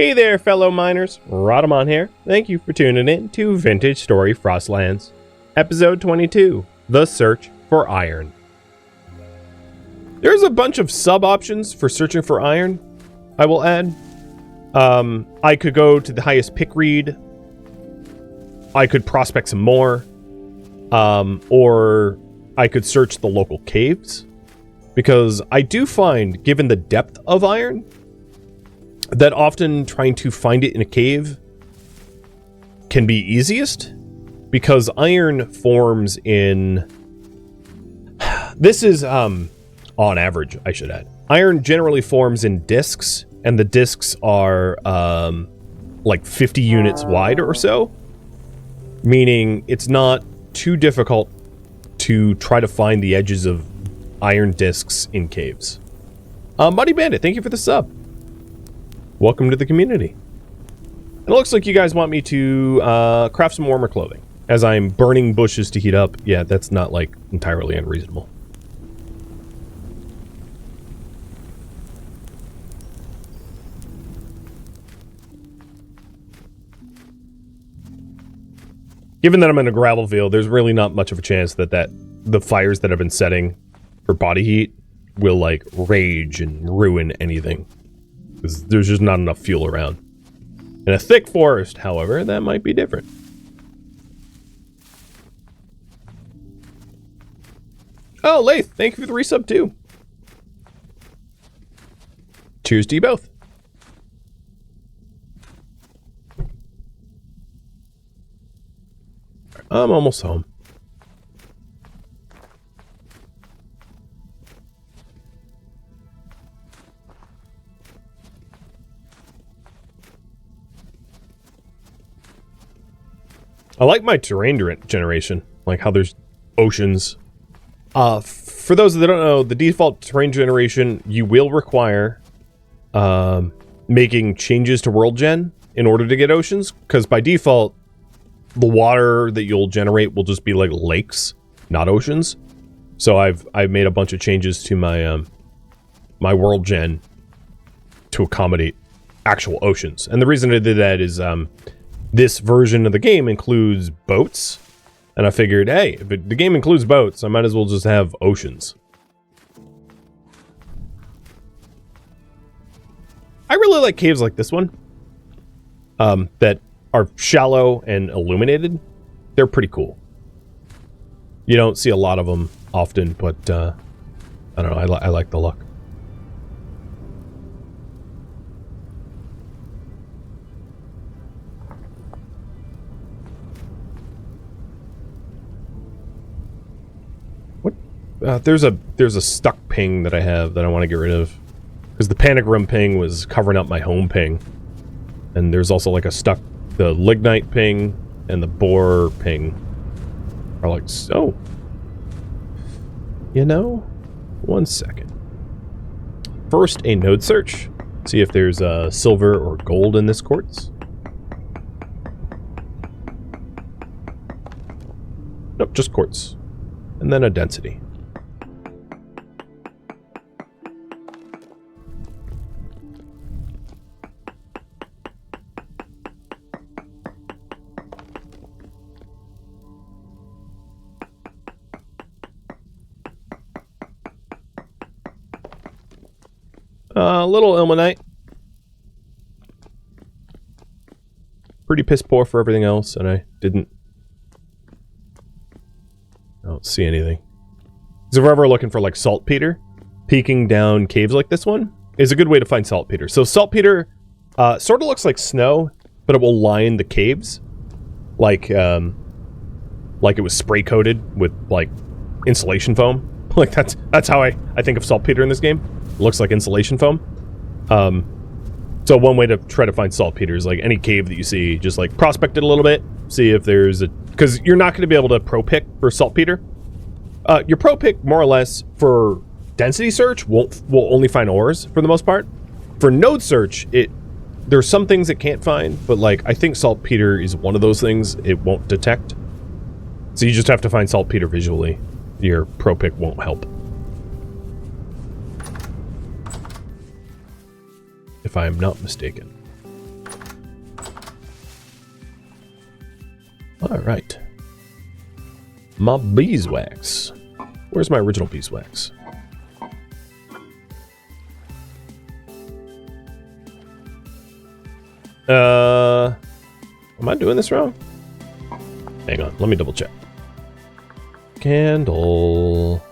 Hey there, fellow miners. Rhadamant here. Thank you for tuning in to Vintage Story Frostlands, Episode 22, The Search for Iron. There's a bunch of sub-options for searching for iron, I will add. I could go to the highest pick read. I could prospect some more. Or I could search the local caves. Because I do find, given the depth of iron, that often trying to find it in a cave can be easiest, because iron forms in... This is, on average, I should add. Iron generally forms in discs, and the discs are, like 50 units wide or so, meaning it's not too difficult to try to find the edges of iron discs in caves. Muddy Bandit, thank you for the sub. Welcome to the community. It looks like you guys want me to craft some warmer clothing. As I'm burning bushes to heat up, yeah, that's not, like, entirely unreasonable. Given that I'm in a gravel field, there's really not much of a chance that the fires that I've been setting for body heat will, like, rage and ruin anything. Because there's just not enough fuel around. In a thick forest, however, that might be different. Oh, Lath, thank you for the resub too. Cheers to you both. I'm almost home. I like my terrain generation, like how there's oceans. For those that don't know, the default terrain generation, you will require making changes to world gen in order to get oceans, because by default, the water that you'll generate will just be like lakes, not oceans. So I've made a bunch of changes to my my world gen to accommodate actual oceans. And the reason I did that is this version of the game includes boats, and I figured, hey, if the game includes boats, I might as well just have oceans. I really like caves like this one, that are shallow and illuminated. They're pretty cool. You don't see a lot of them often, but I don't know, I like the look. There's a stuck ping that I have that I want to get rid of, because the panic room ping was covering up my home ping, and there's also like the lignite ping and the boar ping are like so. You know, 1 second. First, a node search. See if there's silver or gold in this quartz. Nope, just quartz, and then a density. A little ilmenite. Pretty piss poor for everything else, and I don't see anything. So if we're ever looking for like saltpeter, peeking down caves like this one is a good way to find saltpeter. So saltpeter sort of looks like snow, but it will line the caves like it was spray coated with like insulation foam. Like that's how I think of saltpeter in this game. It looks like insulation foam. So one way to try to find saltpeter is like any cave that you see, just like prospect it a little bit, see if there's because you're not going to be able to pro pick for saltpeter. Your pro pick more or less for density search will only find ores for the most part. For node search, there's some things it can't find, but like I think saltpeter is one of those things it won't detect. So you just have to find saltpeter visually. Your pro pick won't help. If I am not mistaken. Alright. My beeswax. Where's my original beeswax? Am I doing this wrong? Hang on, let me double check. Candle.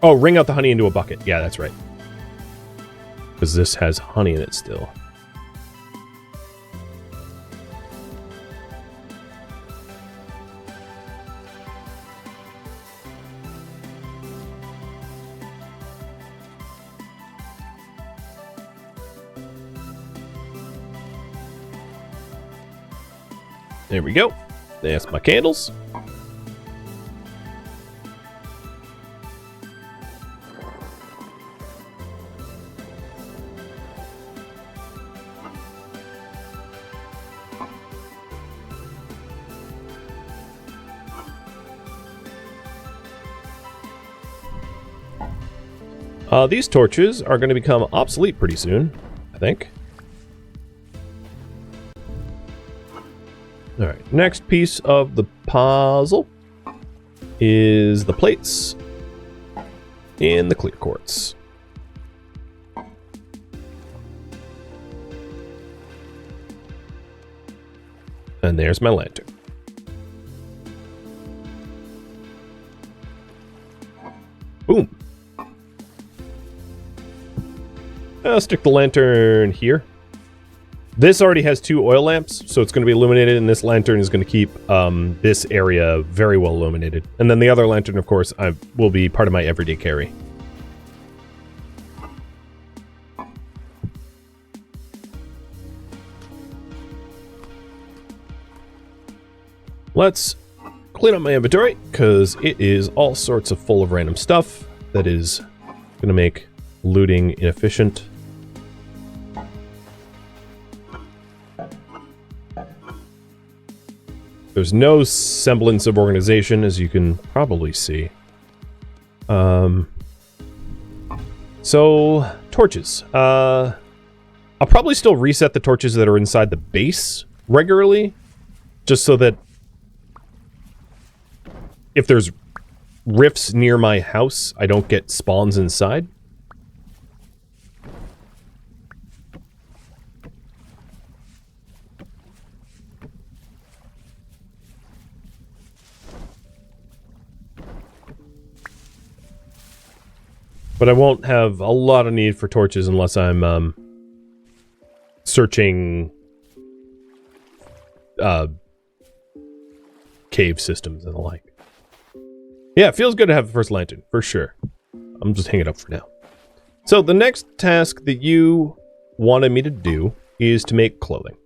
Oh, wring out the honey into a bucket. Yeah, that's right. Because this has honey in it still. There we go. There's my candles. These torches are going to become obsolete pretty soon, I think. Alright, next piece of the puzzle is the plates in the clear quartz. And there's my lantern. Boom. I'll stick the lantern here. This already has 2 oil lamps, so it's going to be illuminated, and this lantern is going to keep this area very well illuminated. And then the other lantern, of course, will be part of my everyday carry. Let's clean up my inventory, because it is all sorts of full of random stuff that is going to make looting inefficient. There's no semblance of organization, as you can probably see. So, torches. I'll probably still reset the torches that are inside the base regularly, just so that if there's rifts near my house, I don't get spawns inside. But I won't have a lot of need for torches unless I'm searching cave systems and the like. Yeah, it feels good to have the first lantern, for sure. I'm just hanging it up for now. So the next task that you wanted me to do is to make clothing.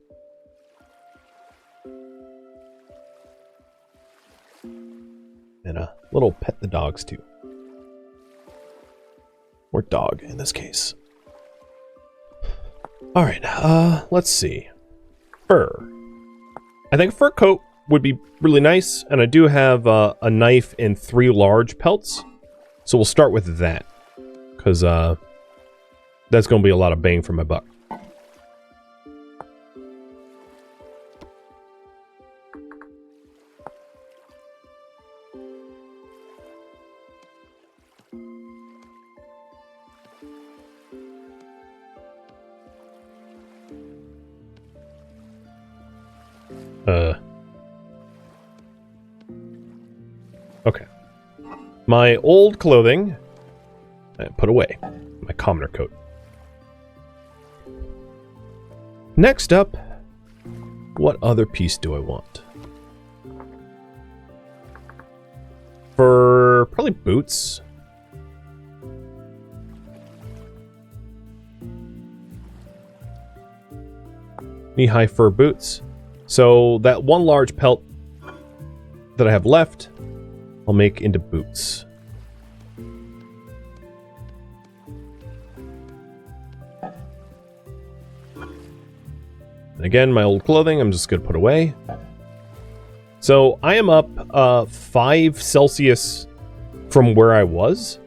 And a little pet the dogs too. Or dog, in this case. Alright, let's see. Fur. I think a fur coat would be really nice, and I do have a knife and 3 large pelts. So we'll start with that. Because that's going to be a lot of bang for my buck. Okay. My old clothing, I put away. My commoner coat. Next up, what other piece do I want? For probably boots. Knee-high fur boots. So that 1 large pelt that I have left, I'll make into boots. And again, my old clothing, I'm just going to put away. So I am up 5 Celsius from where I was.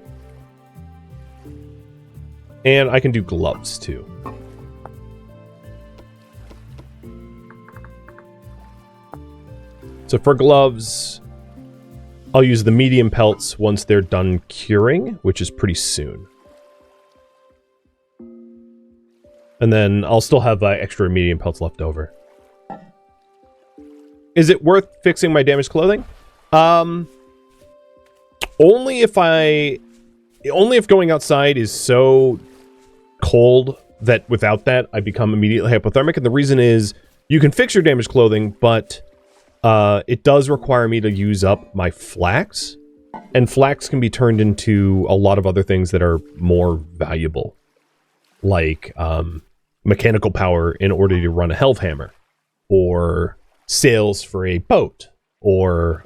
And I can do gloves too. So for gloves, I'll use the medium pelts once they're done curing, which is pretty soon. And then I'll still have extra medium pelts left over. Is it worth fixing my damaged clothing? Only if going outside is so cold that without that I become immediately hypothermic. And the reason is you can fix your damaged clothing, but it does require me to use up my flax. And flax can be turned into a lot of other things that are more valuable. Like mechanical power in order to run a Helvhammer. Or sails for a boat. Or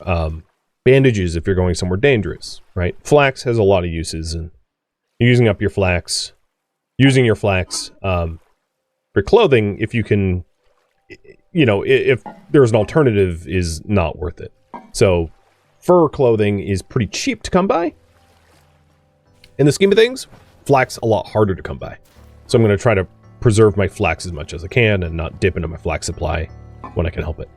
bandages if you're going somewhere dangerous, right? Flax has a lot of uses, and using up your flax, using your flax for clothing, if you can, you know, if there's an alternative, is not worth it. So fur clothing is pretty cheap to come by. In the scheme of things, flax a lot harder to come by. So I'm going to try to preserve my flax as much as I can and not dip into my flax supply when I can help it.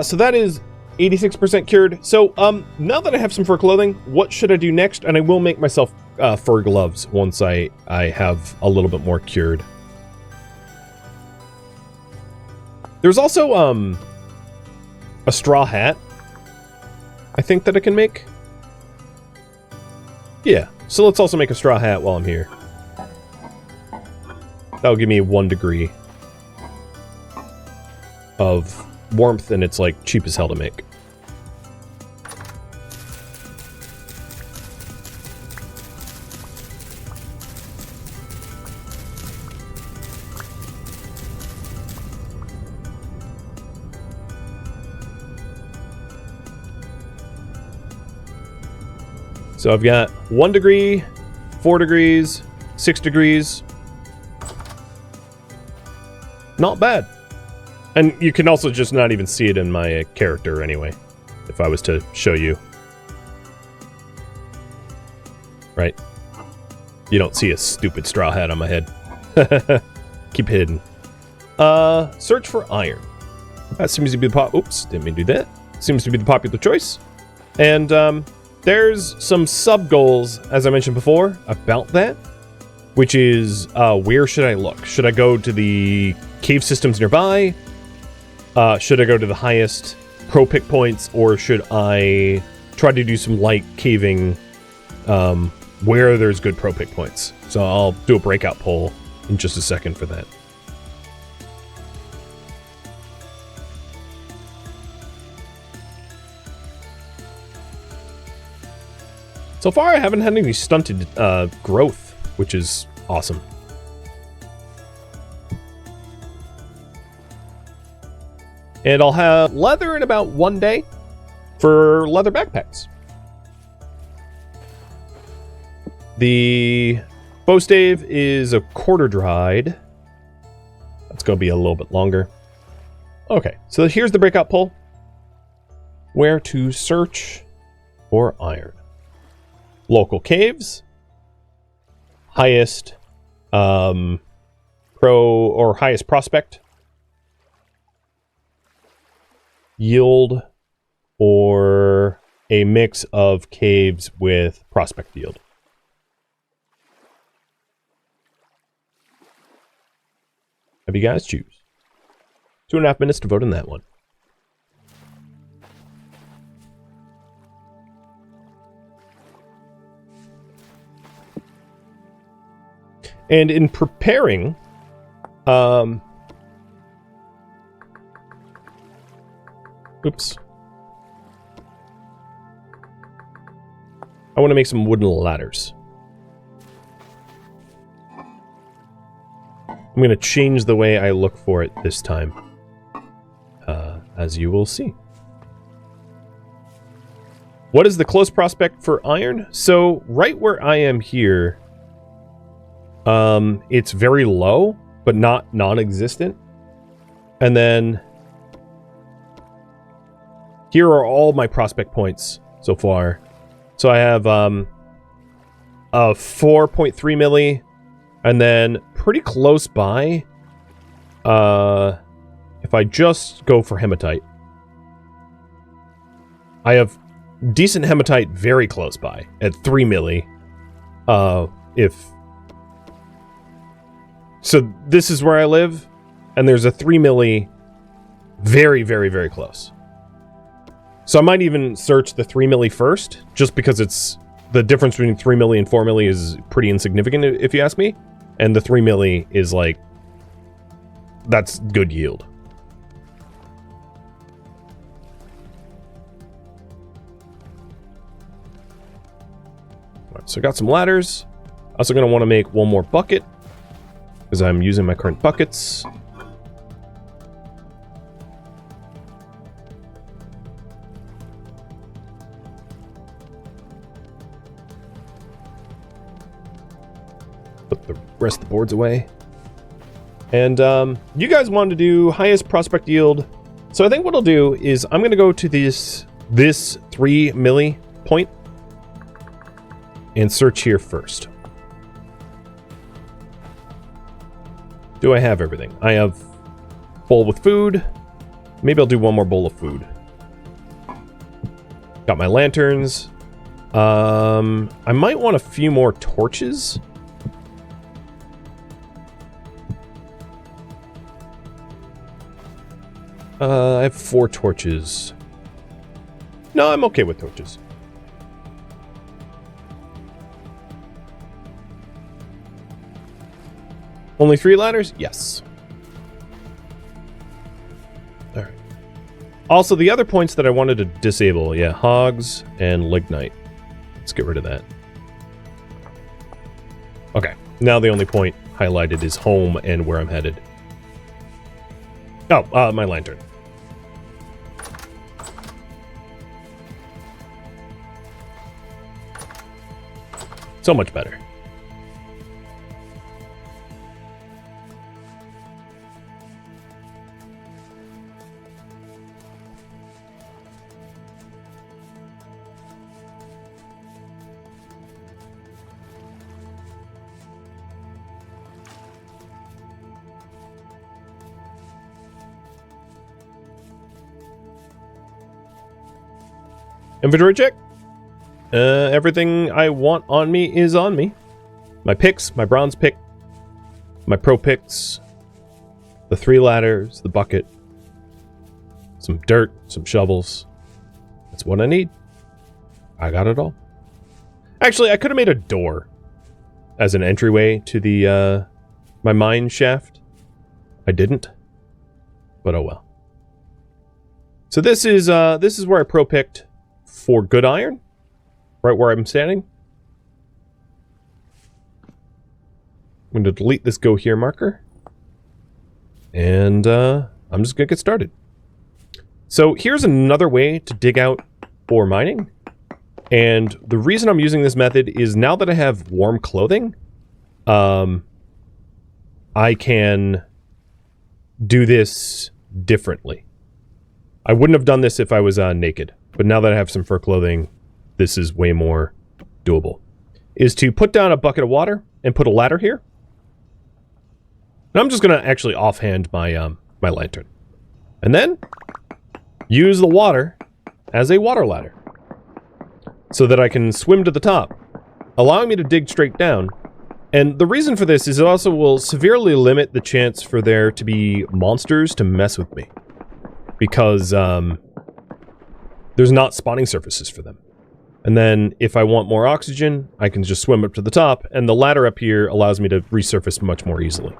So that is 86% cured. So now that I have some fur clothing, what should I do next? And I will make myself fur gloves once I have a little bit more cured. There's also a straw hat, I think, that I can make. Yeah, so let's also make a straw hat while I'm here. That'll give me 1 degree of warmth, and it's like cheap as hell to make. So I've got 1 degree, 4 degrees, 6 degrees. Not bad. And you can also just not even see it in my character anyway, if I was to show you. Right? You don't see a stupid straw hat on my head. Keep hidden. Search for iron. That seems to be the oops, didn't mean to do that. Seems to be the popular choice. And there's some sub-goals, as I mentioned before, about that. Which is, where should I look? Should I go to the cave systems nearby? Should I go to the highest pro pick points, or should I try to do some light caving where there's good pro pick points? So I'll do a breakout poll in just a second for that. So far I haven't had any stunted growth, which is awesome. And I'll have leather in about 1 day for leather backpacks. The bow stave is a quarter dried. That's going to be a little bit longer. Okay, so here's the breakout poll. Where to search for iron. Local caves. Highest pro or highest prospect. Yield, or a mix of caves with prospect yield. Have you guys choose? 2.5 minutes to vote on that one. And in preparing, oops. I want to make some wooden ladders. I'm going to change the way I look for it this time, as you will see. What is the close prospect for iron? So right where I am here, it's very low, but not non-existent. And then here are all my prospect points so far. So I have a 4.3 milli, and then pretty close by, if I just go for hematite, I have decent hematite very close by at 3 milli. So this is where I live, and there's a 3 milli very, very, very close. So I might even search the 3 milli first, just because it's the difference between 3 milli and 4 milli is pretty insignificant, if you ask me. And the 3 milli is like, that's good yield. All right, so I got some ladders. Also going to want to make one more bucket, because I'm using my current buckets. Put the rest of the boards away. And you guys wanted to do highest prospect yield. So I think what I'll do is I'm going to go to this 3 milli point and search here first. Do I have everything? I have bowl with food. Maybe I'll do one more bowl of food. Got my lanterns. I might want a few more torches. I have 4 torches. No, I'm okay with torches. Only 3 ladders? Yes. Alright. Also, the other points that I wanted to disable, yeah, hogs and lignite. Let's get rid of that. Okay, now the only point highlighted is home and where I'm headed. Oh, my lantern. So much better. Inventory check. Everything I want on me is on me. My picks, my bronze pick, my pro picks, the 3 ladders, the bucket, some dirt, some shovels. That's what I need. I got it all. Actually, I could have made a door as an entryway to the my mine shaft. I didn't, but oh well. So this is where I pro picked for good iron, right where I'm standing. I'm going to delete this go here marker, and I'm just going to get started. So here's another way to dig out for mining, and the reason I'm using this method is now that I have warm clothing, I can do this differently. I wouldn't have done this if I was naked. But now that I have some fur clothing, this is way more doable. Is to put down a bucket of water and put a ladder here. And I'm just going to actually offhand my my lantern. And then use the water as a water ladder. So that I can swim to the top, allowing me to dig straight down. And the reason for this is it also will severely limit the chance for there to be monsters to mess with me. Because there's not spawning surfaces for them. And then if I want more oxygen, I can just swim up to the top, and the ladder up here allows me to resurface much more easily.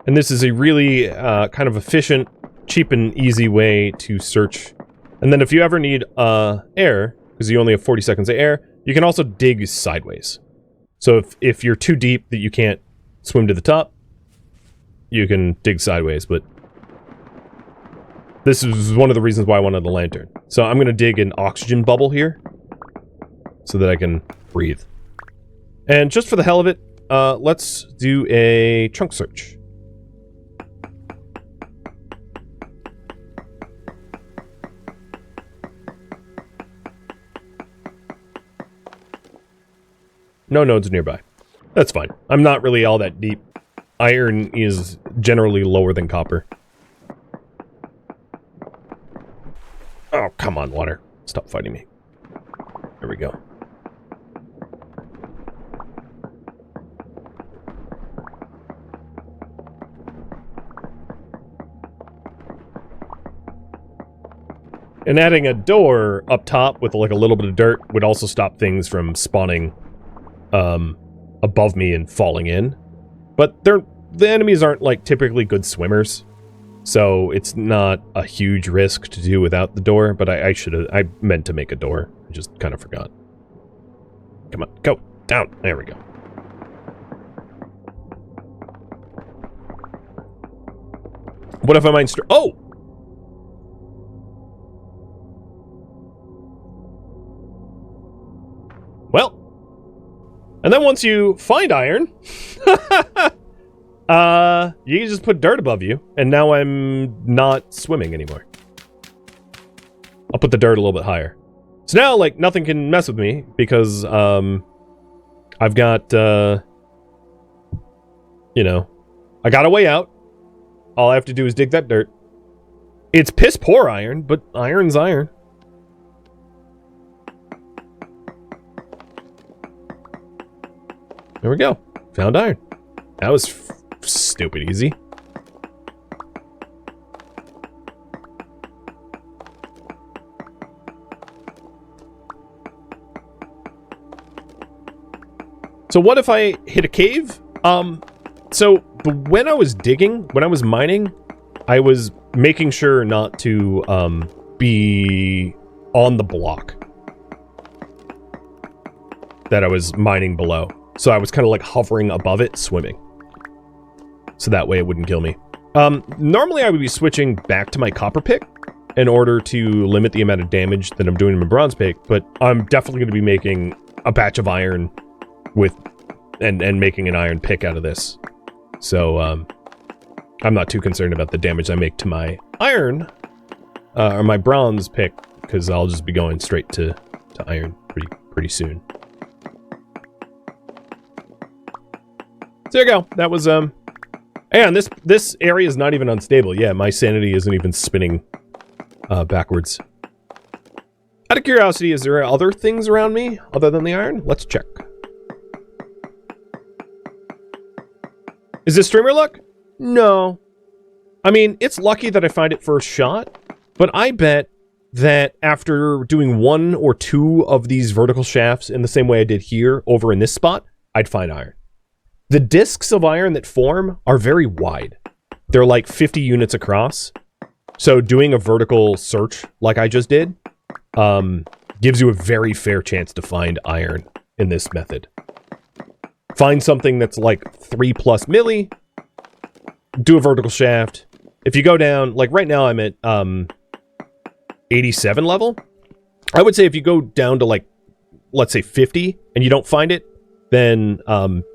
And this is a really kind of efficient, cheap and easy way to search. And then if you ever need air, because you only have 40 seconds of air, you can also dig sideways. So if you're too deep that you can't swim to the top, you can dig sideways, but this is one of the reasons why I wanted the lantern. So I'm going to dig an oxygen bubble here so that I can breathe. And just for the hell of it, let's do a chunk search. No nodes nearby. That's fine. I'm not really all that deep. Iron is generally lower than copper. Oh, come on, water. Stop fighting me. There we go. And adding a door up top with like a little bit of dirt would also stop things from spawning above me and falling in. But the enemies aren't like typically good swimmers, so it's not a huge risk to do without the door. But I meant to make a door. I just kind of forgot. Come on, go down. There we go. What if I mine? Oh. Well, and then once you find iron, you can just put dirt above you, and now I'm not swimming anymore. I'll put the dirt a little bit higher. So now, like, nothing can mess with me, because, I've got, you know, I got a way out. All I have to do is dig that dirt. It's piss poor iron, but iron's iron. There we go. Found iron. That was stupid easy. So what if I hit a cave? When I was digging, when I was mining, I was making sure not to be on the block that I was mining below. So I was kind of like hovering above it, swimming. So that way it wouldn't kill me. Normally I would be switching back to my copper pick in order to limit the amount of damage that I'm doing in my bronze pick, but I'm definitely going to be making a batch of iron with, and making an iron pick out of this. So, I'm not too concerned about the damage I make to my iron, or my bronze pick, because I'll just be going straight to iron pretty soon. So there you go. That was, and this area is not even unstable. Yeah, my sanity isn't even spinning, backwards. Out of curiosity, is there other things around me other than the iron? Let's check. Is this streamer luck? No. I mean, it's lucky that I find it first shot, but I bet that after doing 1 or 2 of these vertical shafts in the same way I did here over in this spot, I'd find iron. The discs of iron that form are very wide. They're like 50 units across. So doing a vertical search like I just did gives you a very fair chance to find iron in this method. Find something that's like 3+ milli, do a vertical shaft. If you go down, like right now I'm at 87 level. I would say if you go down to like, let's say 50 and you don't find it, then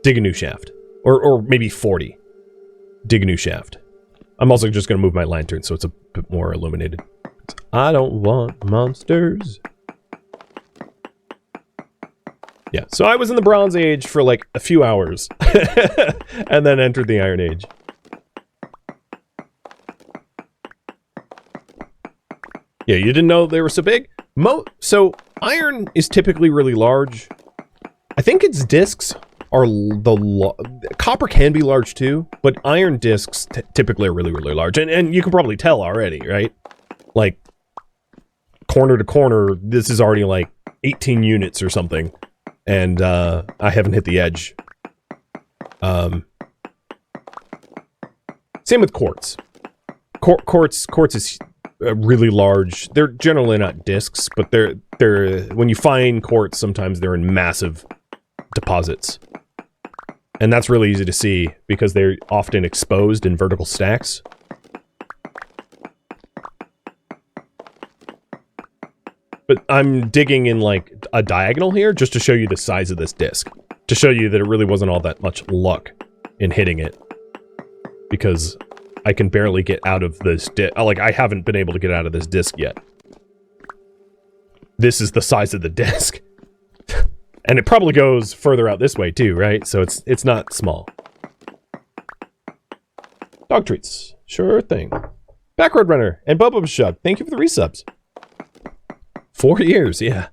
dig a new shaft. Or maybe 40. Dig a new shaft. I'm also just going to move my lantern so it's a bit more illuminated. I don't want monsters. Yeah, so I was in the Bronze Age for like a few hours. And then entered the Iron Age. Yeah, you didn't know they were so big? So, iron is typically really large. I think its discs are copper can be large too, but iron discs typically are really, really large. And you can probably tell already, right? Like, corner to corner, this is already like 18 units or something. And I haven't hit the edge. Same with quartz. Quartz is really large. They're generally not discs, but they're when you find quartz, sometimes they're in massive deposits. And that's really easy to see because they're often exposed in vertical stacks. But I'm digging in like a diagonal here just to show you the size of this disc. To show you that it really wasn't all that much luck in hitting it. Because I can barely get out of this disc. Like, I haven't been able to get out of this disc yet. This is the size of the disc. And it probably goes further out this way too, right? So it's not small. Dog treats. Sure thing. Backroad Runner and Bubba Shug, thank you for the resubs. 4 years, yeah.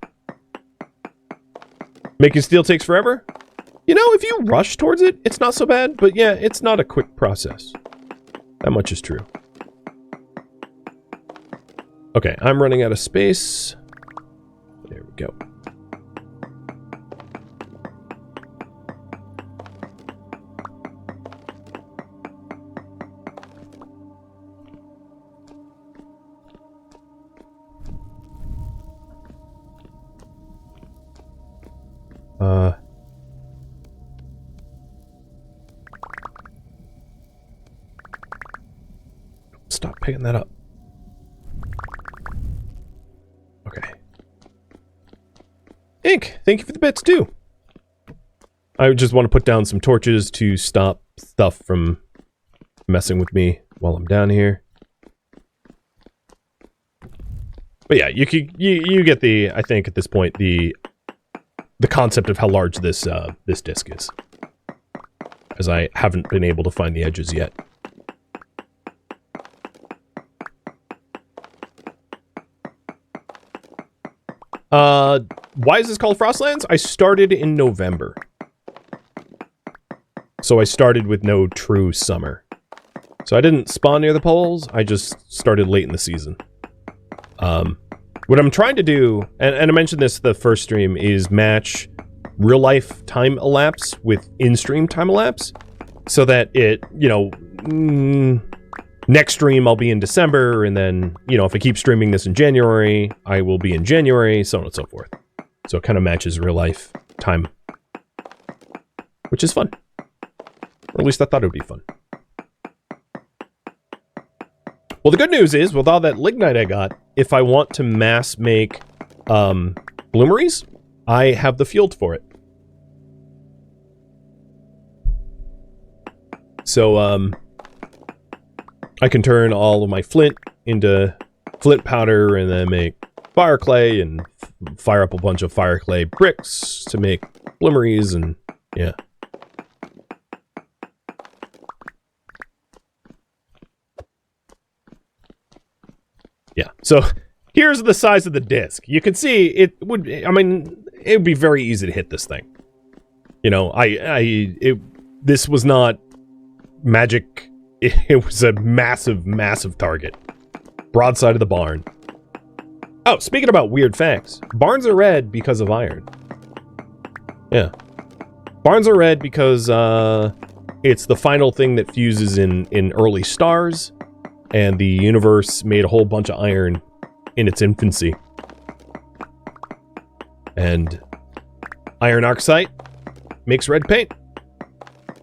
Making steel takes forever? You know, if you rush towards it, it's not so bad. But yeah, it's not a quick process. That much is true. Okay, I'm running out of space. There we go. Stop picking that up. Okay. Ink, thank you for the bits too. I just want to put down some torches to stop stuff from messing with me while I'm down here. But yeah, you get the, I think at this point, the concept of how large this this disc is, as I haven't been able to find the edges yet. Why is this called Frostlands? I started in November. So I started with no true summer. So I didn't spawn near the poles, I just started late in the season. What I'm trying to do, and I mentioned this the first stream, is match real-life time elapse with in-stream time elapse, so that it, you know, next stream I'll be in December, and then, you know, if I keep streaming this in January, I will be in January, so on and so forth. So it kind of matches real-life time, which is fun. Or at least I thought it would be fun. Well, the good news is, with all that lignite I got, if I want to mass make bloomeries, I have the field for it. So, I can turn all of my flint into flint powder and then make fire clay and fire up a bunch of fire clay bricks to make bloomeries and, yeah. Yeah, so here's the size of the disc. You can see it would, I mean, it would be very easy to hit this thing. You know, this was not magic. It was a massive, massive target. Broadside of the barn. Oh, speaking about weird facts, barns are red because of iron. Yeah. Barns are red because it's the final thing that fuses in early stars. And the universe made a whole bunch of iron in its infancy. And iron oxide makes red paint.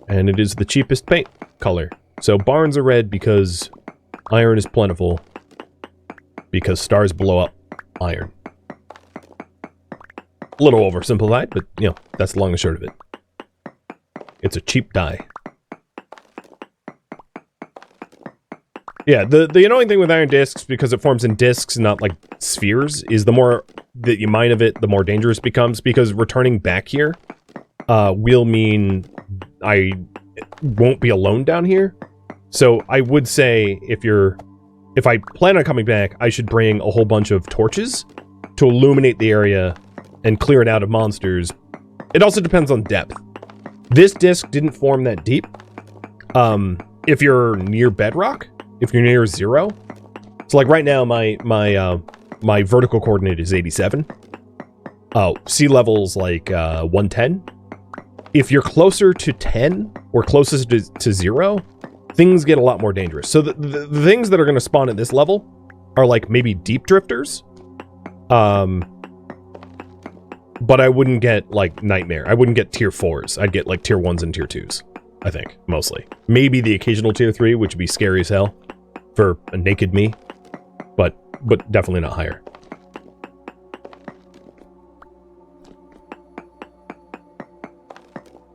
And it is the cheapest paint color. So barns are red because iron is plentiful. Because stars blow up iron. A little oversimplified, but, you know, that's the long and short of it. It's a cheap dye. Yeah, the annoying thing with iron discs, because it forms in discs and not like spheres, is the more that you mine of it, the more dangerous it becomes, because returning back here will mean I won't be alone down here. So I would say if I plan on coming back, I should bring a whole bunch of torches to illuminate the area and clear it out of monsters. It also depends on depth. This disc didn't form that deep. If you're near bedrock, if you're near 0, so like right now my vertical coordinate is 87. Sea level's like 110. If you're closer to 10 or closest to 0, things get a lot more dangerous. So the things that are going to spawn at this level are like maybe deep drifters. But I wouldn't get like nightmare. I wouldn't get tier 4s. I'd get like tier 1s and tier 2s. I think, mostly. Maybe the occasional tier 3, which would be scary as hell for a naked me, but definitely not higher.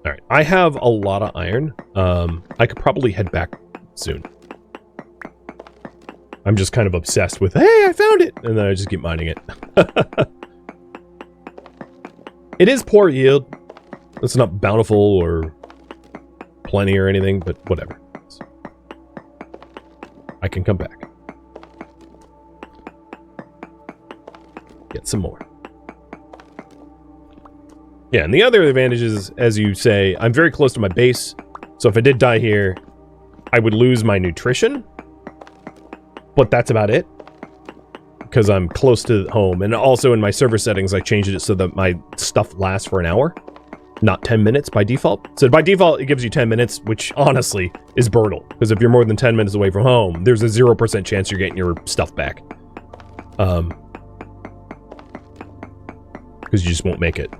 Alright, I have a lot of iron. I could probably head back soon. I'm just kind of obsessed with, hey, I found it! And then I just keep mining it. It is poor yield. It's not bountiful or plenty or anything, but whatever. I can come back. Get some more. Yeah, and the other advantage is, as you say, I'm very close to my base. So if I did die here, I would lose my nutrition. But that's about it. Because I'm close to home. And also in my server settings, I changed it so that my stuff lasts for an hour. Not 10 minutes by default. So by default, it gives you 10 minutes, which honestly is brutal. Because if you're more than 10 minutes away from home, there's a 0% chance you're getting your stuff back. Because you just won't make it.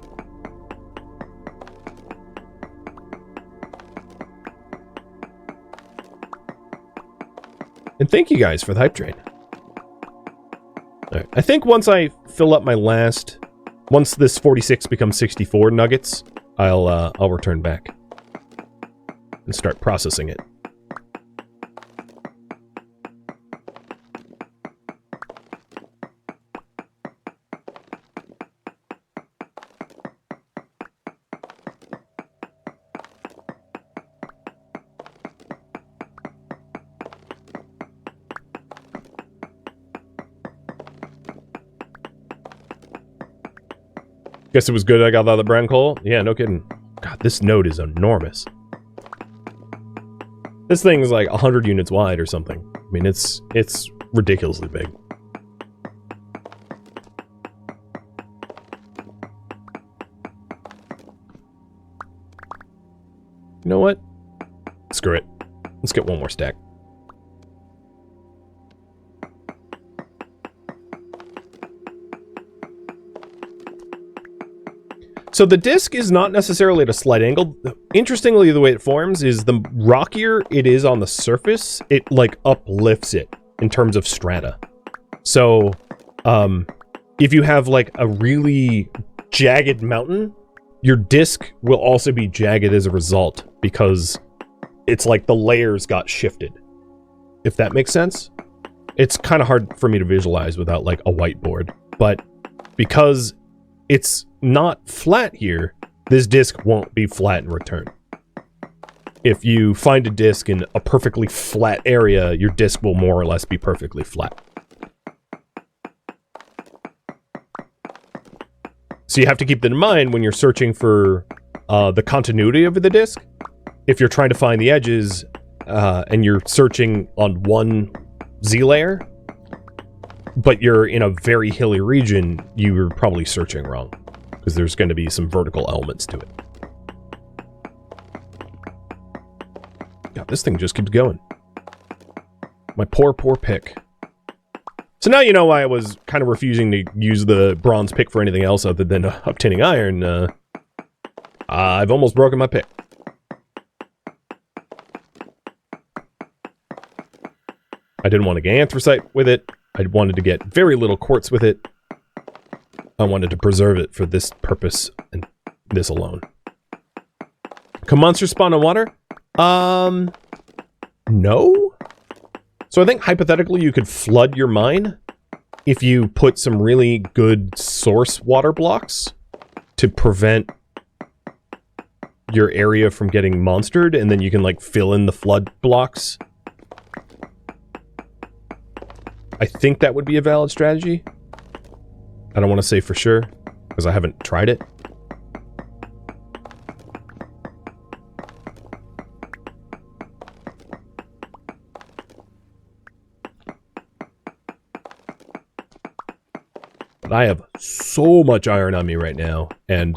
And thank you guys for the hype train. Alright, I think once I fill up my last... Once this 46 becomes 64 nuggets, I'll return back. And start processing it. Guess it was good I got all the brown coal? Yeah, no kidding. God, this node is enormous. This thing is like 100 units wide or something. I mean, it's ridiculously big. You know what? Screw it. Let's get one more stack. So the disc is not necessarily at a slight angle. Interestingly, the way it forms is the rockier it is on the surface, it like uplifts it in terms of strata. So if you have like a really jagged mountain, your disc will also be jagged as a result because it's like the layers got shifted. If that makes sense. It's kind of hard for me to visualize without like a whiteboard, but because it's not flat here, this disc won't be flat in return. If you find a disc in a perfectly flat area, your disc will more or less be perfectly flat. So you have to keep that in mind when you're searching for the continuity of the disc. If you're trying to find the edges and you're searching on one Z layer, but you're in a very hilly region, you're probably searching wrong. Because there's going to be some vertical elements to it. God, this thing just keeps going. My poor pick. So now you know why I was kind of refusing to use the bronze pick for anything else other than obtaining iron. I've almost broken my pick. I didn't want to get anthracite with it. I wanted to get very little quartz with it. I wanted to preserve it for this purpose and this alone. Can monsters spawn in water? No? So I think hypothetically you could flood your mine if you put some really good source water blocks to prevent your area from getting monstered, and then you can like fill in the flood blocks. I think that would be a valid strategy. I don't want to say for sure, because I haven't tried it. But I have so much iron on me right now, and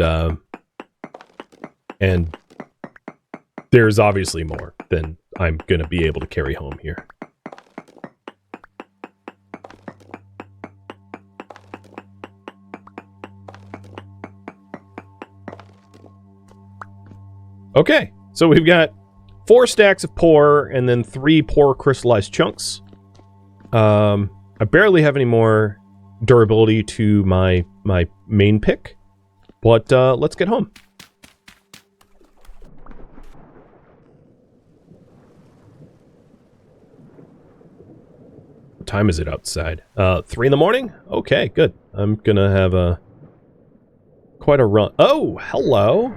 there's obviously more than I'm going to be able to carry home here. Okay, so we've got 4 stacks of poor and then 3 poor crystallized chunks. I barely have any more durability to my main pick, but let's get home. What time is it outside? 3 in the morning? Okay, good. I'm gonna have quite quite a run. Oh, hello.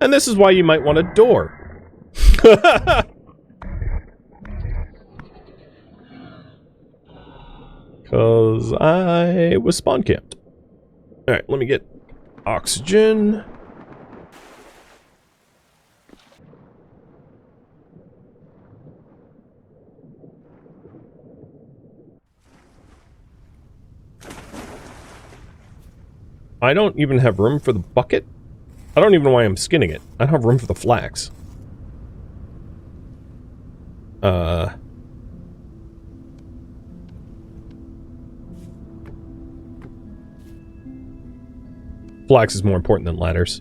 And this is why you might want a door. Because I was spawn camped. Alright, let me get oxygen. I don't even have room for the bucket. I don't even know why I'm skinning it. I don't have room for the flax. Flax is more important than ladders.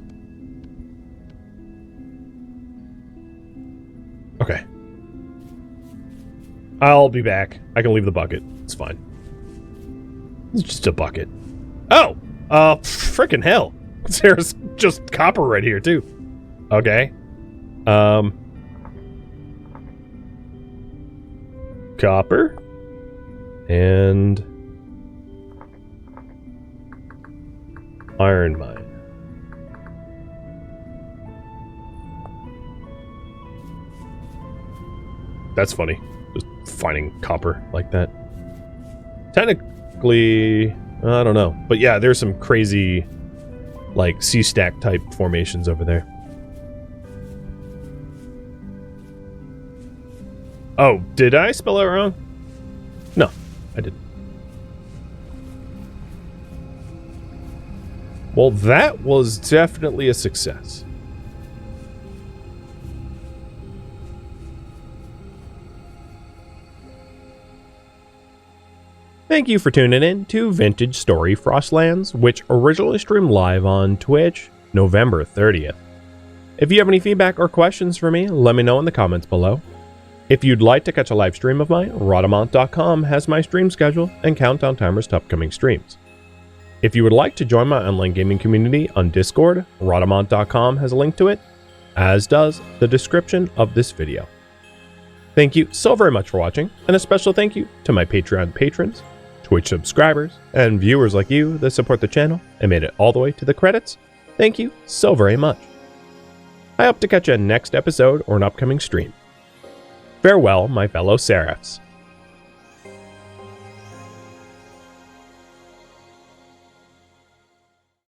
Okay. I'll be back. I can leave the bucket. It's fine. It's just a bucket. Oh! Frickin' hell. There's just copper right here, too. Okay. Copper. And... iron mine. That's funny. Just finding copper like that. Technically, I don't know. But yeah, there's some crazy, like, C-stack type formations over there. Oh, did I spell it wrong? No, I didn't. Well, that was definitely a success. Thank you for tuning in to Vintage Story Frostlands, which originally streamed live on Twitch, November 30th. If you have any feedback or questions for me, let me know in the comments below. If you'd like to catch a live stream of mine, Rhadamant.com has my stream schedule and countdown timers to upcoming streams. If you would like to join my online gaming community on Discord, Rhadamant.com has a link to it, as does the description of this video. Thank you so very much for watching, and a special thank you to my Patreon patrons, Twitch subscribers, and viewers like you that support the channel and made it all the way to the credits. Thank you so very much. I hope to catch you in next episode or an upcoming stream. Farewell, my fellow Seraphs.